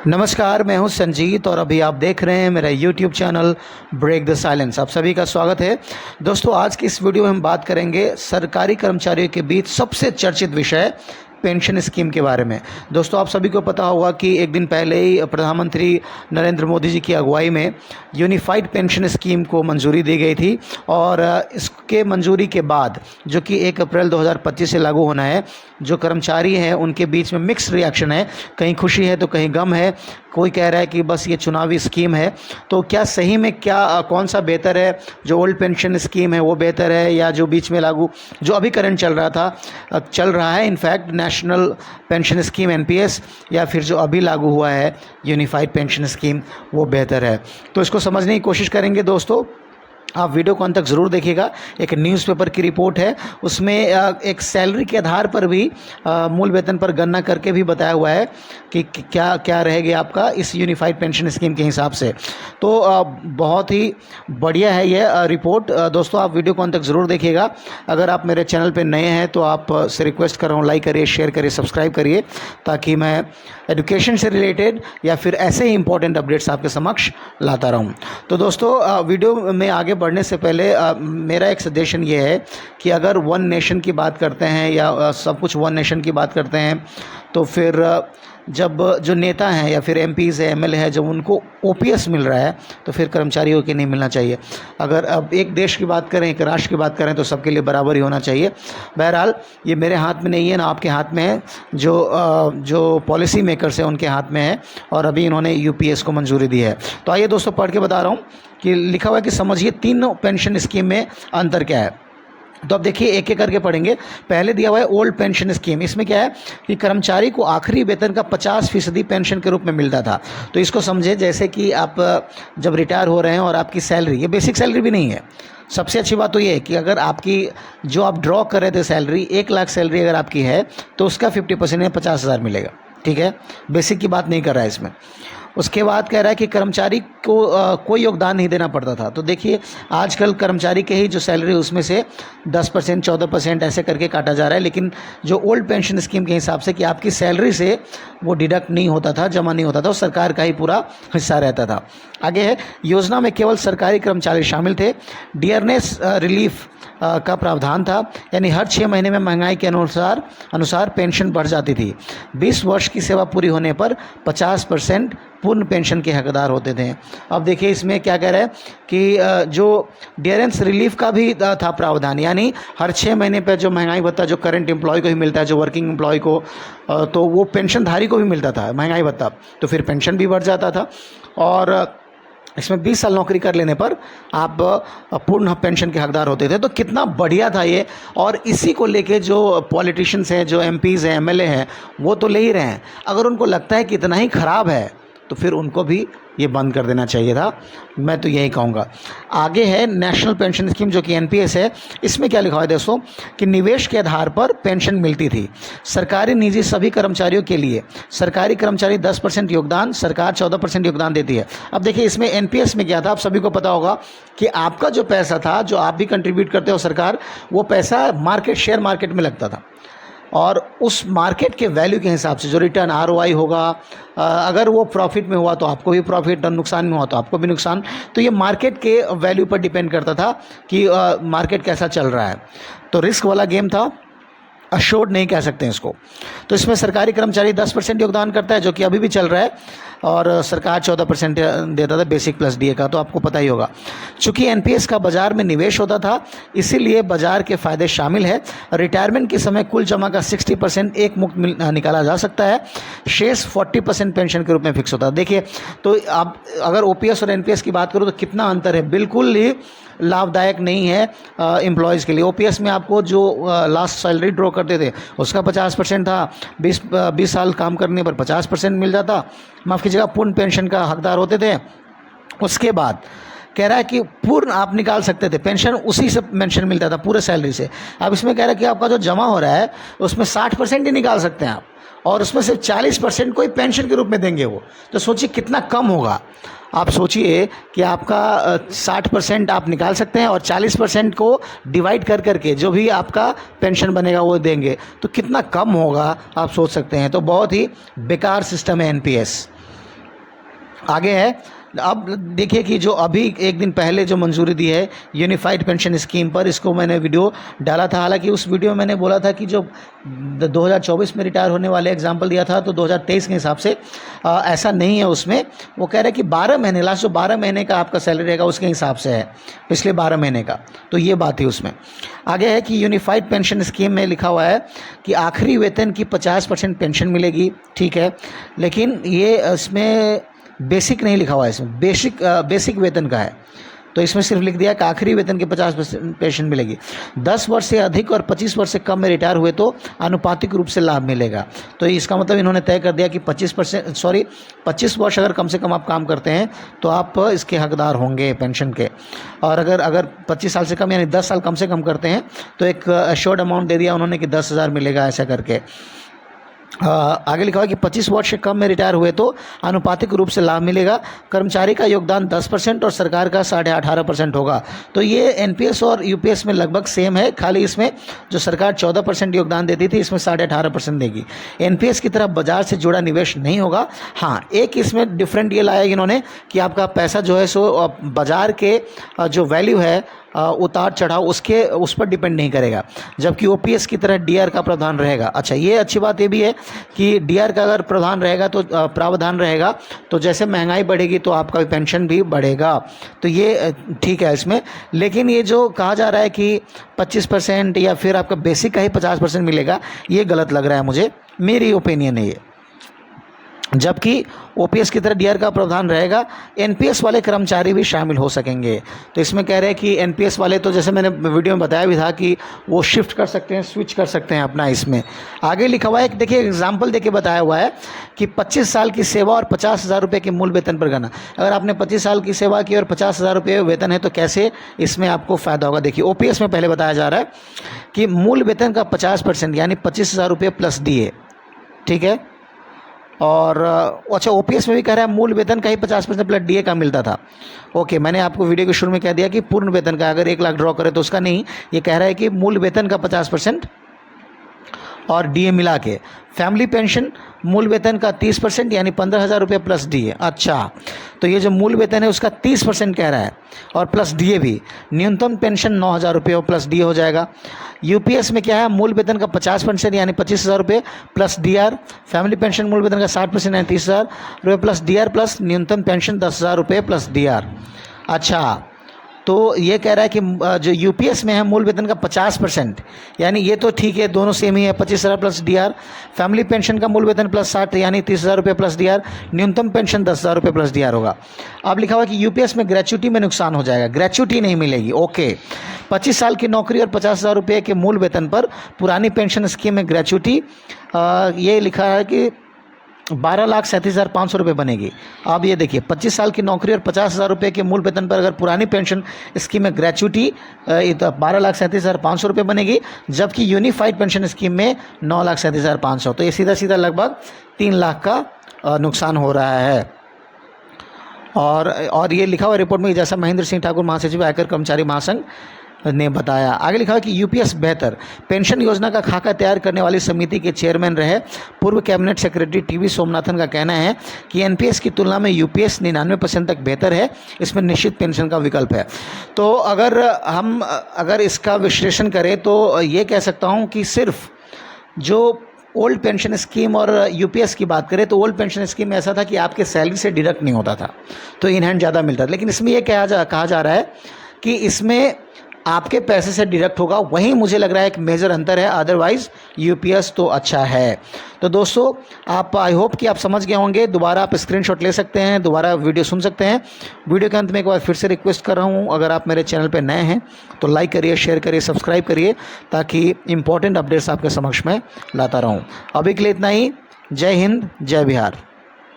नमस्कार, मैं हूं संजीत और अभी आप देख रहे हैं मेरा YouTube channel break the silence. आप सभी का स्वागत है। दोस्तों, आज की इस वीडियो में हम बात करेंगे सरकारी कर्मचारियों के बीच सबसे चर्चित विषय पेंशन स्कीम के बारे में। दोस्तों, आप सभी को पता होगा कि एक दिन पहले ही प्रधानमंत्री नरेंद्र मोदी जी की अगुवाई में यूनिफाइड पेंशन स्कीम को मंजूरी दी गई थी और इसके मंजूरी के बाद जो कि 1 अप्रैल 2025 से लागू होना है, जो कर्मचारी हैं उनके बीच में मिक्स रिएक्शन है। कहीं खुशी है तो कहीं गम है। कोई कह रहा है कि बस ये चुनावी स्कीम है। तो क्या सही में कौन सा बेहतर है, जो ओल्ड पेंशन स्कीम है वो बेहतर है या जो बीच में लागू जो अभी करंट चल रहा है in fact national pension scheme NPS, या फिर जो अभी लागू हुआ है यूनिफाइड पेंशन स्कीम वो बेहतर है? तो इसको समझने की कोशिश करेंगे। दोस्तों, आप वीडियो को अंत तक ज़रूर देखिएगा। एक न्यूज़पेपर की रिपोर्ट है, उसमें एक सैलरी के आधार पर भी मूल वेतन पर गणना करके भी बताया हुआ है कि क्या क्या रहेगा आपका इस यूनिफाइड पेंशन स्कीम के हिसाब से। तो बहुत ही बढ़िया है ये रिपोर्ट। दोस्तों, आप वीडियो को अंत तक ज़रूर देखिएगा। अगर आप मेरे चैनल पर नए हैं तो आप से रिक्वेस्ट कर रहा हूँ, लाइक करिए, शेयर करिए, सब्सक्राइब करिए, ताकि मैं एजुकेशन से रिलेटेड या फिर ऐसे ही इंपॉर्टेंट अपडेट्स आपके समक्ष लाता रहूँ। तो दोस्तों, वीडियो में आगे बढ़ने से पहले मेरा एक सजेशन ये है कि अगर वन नेशन की बात करते हैं या सब कुछ वन नेशन की बात करते हैं, तो फिर जब जो नेता हैं या फिर MPs है, MLA है, जब उनको OPS मिल रहा है तो फिर कर्मचारियों के नहीं मिलना चाहिए। अगर अब एक देश की बात करें, एक राष्ट्र की बात करें, तो सबके लिए बराबर ही होना चाहिए। बहरहाल, ये मेरे हाथ में नहीं है ना आपके हाथ में है, जो पॉलिसी मेकर्स हैं उनके हाथ में है, और अभी इन्होंने UPS को मंजूरी दी है। तो आइए दोस्तों, पढ़ के बता रहा हूँ कि लिखा हुआ है कि समझिए तीनों पेंशन स्कीम में अंतर क्या है। तो अब देखिए, एक एक करके पढ़ेंगे। पहले दिया हुआ है ओल्ड पेंशन स्कीम। इसमें क्या है कि कर्मचारी को आखिरी वेतन का 50% पेंशन के रूप में मिलता था। तो इसको समझे जैसे कि आप जब रिटायर हो रहे हैं और आपकी सैलरी, ये बेसिक सैलरी भी नहीं है। सबसे अच्छी बात तो ये है कि अगर आपकी जो आप ड्रॉ कर रहे थे सैलरी, 1 लाख सैलरी अगर आपकी है तो उसका 50% में 50,000 मिलेगा। ठीक है, बेसिक की बात नहीं कर रहा है इसमें। उसके बाद कह रहा है कि कर्मचारी को कोई योगदान नहीं देना पड़ता था। तो देखिए, आजकल कर्मचारी के ही जो सैलरी उसमें से 10%, 14% ऐसे करके काटा जा रहा है, लेकिन जो ओल्ड पेंशन स्कीम के हिसाब से कि आपकी सैलरी से वो डिडक्ट नहीं होता था, जमा नहीं होता था, वो सरकार का ही पूरा हिस्सा रहता था। आगे है, योजना में केवल सरकारी कर्मचारी शामिल थे। डियरनेस रिलीफ का प्रावधान था, यानी हर 6 महीने में महंगाई के अनुसार पेंशन बढ़ जाती थी। 20 वर्ष की सेवा पूरी होने पर 50% पूर्ण पेंशन के हकदार होते थे। अब देखिए, इसमें क्या कह रहा है कि जो डियरेंस रिलीफ का भी था प्रावधान, यानी हर 6 महीने पर जो महंगाई भत्ता जो करंट एम्प्लॉय को ही मिलता है, जो वर्किंग एम्प्लॉय को, तो वो पेंशनधारी को भी मिलता था महंगाई भत्ता, तो फिर पेंशन भी बढ़ जाता था। और इसमें 20 साल नौकरी कर लेने पर आप पूर्ण पेंशन के हकदार होते थे। तो कितना बढ़िया था ये। और इसी को लेके जो पॉलिटिशियंस हैं, जो MPs हैं, MLA हैं, वो तो ले ही रहे हैं। अगर उनको लगता है कि इतना ही ख़राब है तो फिर उनको भी ये बंद कर देना चाहिए था, मैं तो यही कहूँगा। आगे है नेशनल पेंशन स्कीम, जो कि NPS है। इसमें क्या लिखा हुआ है दोस्तों कि निवेश के आधार पर पेंशन मिलती थी सरकारी निजी सभी कर्मचारियों के लिए। सरकारी कर्मचारी 10% योगदान, सरकार 14% योगदान देती है। अब देखिए, इसमें NPS में क्या था, आप सभी को पता होगा कि आपका जो पैसा था, जो आप भी कंट्रीब्यूट करते हो सरकार, वो पैसा शेयर मार्केट में लगता था, और उस मार्केट के वैल्यू के हिसाब से जो रिटर्न ROI होगा, अगर वो प्रॉफिट में हुआ तो आपको भी प्रॉफिट, और नुकसान में हुआ तो आपको भी नुकसान। तो ये मार्केट के वैल्यू पर डिपेंड करता था कि मार्केट कैसा चल रहा है। तो रिस्क वाला गेम था, अश्योर्ड नहीं कह सकते हैं इसको। तो इसमें सरकारी कर्मचारी 10% योगदान करता है, जो कि अभी भी चल रहा है, और सरकार 14% देता था बेसिक प्लस DA का, तो आपको पता ही होगा। चूँकि NPS का बाजार में निवेश होता था, इसीलिए बाजार के फ़ायदे शामिल है। रिटायरमेंट के समय कुल जमा का 60% एक मुक्त निकाला जा सकता है, शेष 40% पेंशन के रूप में फिक्स होता है। देखिए, तो आप अगर OPS और NPS की बात करो तो कितना अंतर है, बिल्कुल ही लाभदायक नहीं है एम्प्लॉयज़ के लिए। OPS में आपको जो लास्ट सैलरी ड्रॉ करते थे उसका 50% था, 20 साल काम करने पर 50% मिल जाता, माफ़ कीजिएगा, पूर्ण पेंशन का हकदार होते थे। उसके बाद कह रहा है कि पूर्ण आप निकाल सकते थे पेंशन, उसी से पेंशन मिलता था पूरे सैलरी से। अब इसमें कह रहा है कि आपका जो जमा हो रहा है उसमें 60% ही निकाल सकते हैं आप, और उसमें सिर्फ 40% को ही पेंशन के रूप में देंगे वो। तो सोचिए कितना कम होगा। आप सोचिए कि आपका 60% आप निकाल सकते हैं और 40% को डिवाइड कर करके जो भी आपका पेंशन बनेगा वो देंगे, तो कितना कम होगा आप सोच सकते हैं। तो बहुत ही बेकार सिस्टम है NPS। आगे है, अब देखिए कि जो अभी एक दिन पहले जो मंजूरी दी है यूनिफाइड पेंशन स्कीम पर, इसको मैंने वीडियो डाला था। हालांकि उस वीडियो में मैंने बोला था कि जो 2024 में रिटायर होने वाले एग्जाम्पल दिया था, तो 2023 के हिसाब से ऐसा नहीं है। उसमें वो कह रहे हैं कि 12 महीने, लास्ट जो 12 महीने का आपका सैलरी रहेगा उसके हिसाब से है, पिछले 12 महीने का। तो ये बात है उसमें। आगे है कि यूनिफाइड पेंशन स्कीम में लिखा हुआ है कि आखिरी वेतन की 50% पेंशन मिलेगी, ठीक है। लेकिन ये इसमें बेसिक नहीं लिखा हुआ है, इसमें बेसिक वेतन का है। तो इसमें सिर्फ लिख दिया कि आखिरी वेतन की 50% पेंशन मिलेगी। 10 वर्ष से अधिक और 25 वर्ष से कम में रिटायर हुए तो आनुपातिक रूप से लाभ मिलेगा। तो इसका मतलब इन्होंने तय कर दिया कि 25 वर्ष अगर कम से कम आप काम करते हैं तो आप इसके हकदार होंगे पेंशन के। और अगर 25 साल से कम यानी 10 साल कम से कम करते हैं तो एक एश्योर्ड अमाउंट दे दिया उन्होंने कि 10,000 मिलेगा, ऐसा करके। आगे लिखा हुआ कि 25 वर्ष से कम में रिटायर हुए तो आनुपातिक रूप से लाभ मिलेगा। कर्मचारी का योगदान 10% और सरकार का 18.5% होगा। तो ये एनपीएस और यूपीएस में लगभग सेम है, खाली इसमें जो सरकार 14% योगदान देती थी, इसमें 18.5% देगी। एनपीएस की तरफ बाजार से जुड़ा निवेश नहीं होगा। हाँ, एक इसमें डिफरेंट ये लाया इन्होंने कि आपका पैसा जो है सो बाजार के जो वैल्यू है उतार चढ़ाव उस पर डिपेंड नहीं करेगा, जबकि ओपीएस की तरह डीआर का प्रावधान रहेगा। अच्छा, ये अच्छी बात ये भी है कि डीआर का अगर प्रावधान रहेगा तो जैसे महंगाई बढ़ेगी तो आपका पेंशन भी बढ़ेगा। तो ये ठीक है इसमें। लेकिन ये जो कहा जा रहा है कि 25% या फिर आपका बेसिक का ही 50% मिलेगा, ये गलत लग रहा है मुझे, मेरी ओपिनियन है ये। जबकि ओपीएस की तरह डीआर का प्रावधान रहेगा, एनपीएस वाले कर्मचारी भी शामिल हो सकेंगे। तो इसमें कह रहे हैं कि एनपीएस वाले, तो जैसे मैंने वीडियो में बताया भी था कि वो शिफ्ट कर सकते हैं, स्विच कर सकते हैं अपना। इसमें आगे लिखा हुआ है कि देखिए एग्जाम्पल देके बताया हुआ है कि 25 साल की सेवा और 50,000 रुपये के मूल वेतन पर गणना। अगर आपने 25 साल की सेवा की और 50,000 रुपये वेतन है तो कैसे इसमें आपको फ़ायदा होगा। देखिए ओपीएस में पहले बताया जा रहा है कि मूल वेतन का 50% यानी 25,000 रुपये प्लस डीए, ठीक है। और अच्छा, ओपीएस में भी कह रहा है मूल वेतन का ही 50% प्लस डीए का मिलता था। ओके, मैंने आपको वीडियो के शुरू में कह दिया कि पूर्ण वेतन का अगर 1 लाख ड्रॉ करे तो उसका नहीं, ये कह रहा है कि मूल वेतन का 50% और डीए मिला के। फैमिली पेंशन मूल वेतन का 30% यानी 15,000 रुपये प्लस डीए। अच्छा, तो ये जो मूल वेतन है उसका 30% कह रहा है और प्लस डीए भी। न्यूनतम पेंशन 9,000 रुपये और प्लस डीए हो जाएगा। यूपीएस में क्या है, मूल वेतन का 50% यानी 25,000 रुपये प्लस डीआर। फैमिली पेंशन मूल वेतन का 60% यानी 30,000 रुपये प्लस डीआर प्लस न्यूनतम पेंशन 10,000 रुपये प्लस डीआर। अच्छा, तो ये कह रहा है कि जो यूपीएस में है मूल वेतन का 50% यानी ये तो ठीक है, दोनों सेम ही है, 25,000 प्लस डीआर। फैमिली पेंशन का मूल वेतन प्लस 60 यानी 30,000 रुपये प्लस डीआर। न्यूनतम पेंशन 10,000 रुपये प्लस डीआर होगा। अब लिखा हुआ कि यूपीएस में ग्रेच्युटी में नुकसान हो जाएगा, ग्रेच्युटी नहीं मिलेगी। ओके, 25 साल की नौकरी और 50,000 रुपये के मूल वेतन पर पुरानी पेंशन स्कीम में ग्रेच्युटी ये लिखा है कि 12,37,500 रुपये बनेगी। अब ये देखिए 25 साल की नौकरी और 50,000 रुपये के मूल वेतन पर अगर पुरानी पेंशन स्कीम में ग्रेच्युटी 12,37,500 रुपये बनेगी, जबकि यूनिफाइड पेंशन स्कीम में 9,37,500। तो ये सीधा सीधा लगभग 3 लाख का नुकसान हो रहा है। और ये लिखा हुआ रिपोर्ट में, जैसा महेंद्र सिंह ठाकुर महासचिव आयकर कर्मचारी महासंघ ने बताया। आगे लिखा है कि यूपीएस बेहतर पेंशन योजना का खाका तैयार करने वाली समिति के चेयरमैन रहे पूर्व कैबिनेट सेक्रेटरी टीवी सोमनाथन का कहना है कि एनपीएस की तुलना में यूपीएस 99% तक बेहतर है, इसमें निश्चित पेंशन का विकल्प है। तो अगर इसका विश्लेषण करें तो ये कह सकता हूँ कि सिर्फ जो ओल्ड पेंशन स्कीम और यूपीएस की बात करें तो ओल्ड पेंशन स्कीम में ऐसा था कि आपके सैलरी से डिडक्ट नहीं होता था, तो इन हैंड ज़्यादा मिलता था। लेकिन इसमें यह कहा जा रहा है कि इसमें आपके पैसे से डिडक्ट होगा, वहीं मुझे लग रहा है एक मेजर अंतर है। अदरवाइज़ यूपीएस तो अच्छा है। तो दोस्तों, आप आई होप कि आप समझ गए होंगे। दोबारा आप स्क्रीनशॉट ले सकते हैं, दोबारा वीडियो सुन सकते हैं। वीडियो के अंत में एक बार फिर से रिक्वेस्ट कर रहा हूं, अगर आप मेरे चैनल पर नए हैं तो लाइक करिए, शेयर करिए, सब्सक्राइब करिए, ताकि इंपॉर्टेंट अपडेट्स आपके समक्ष में लाता रहूँ। अभी के लिए इतना ही। जय हिंद, जय बिहार।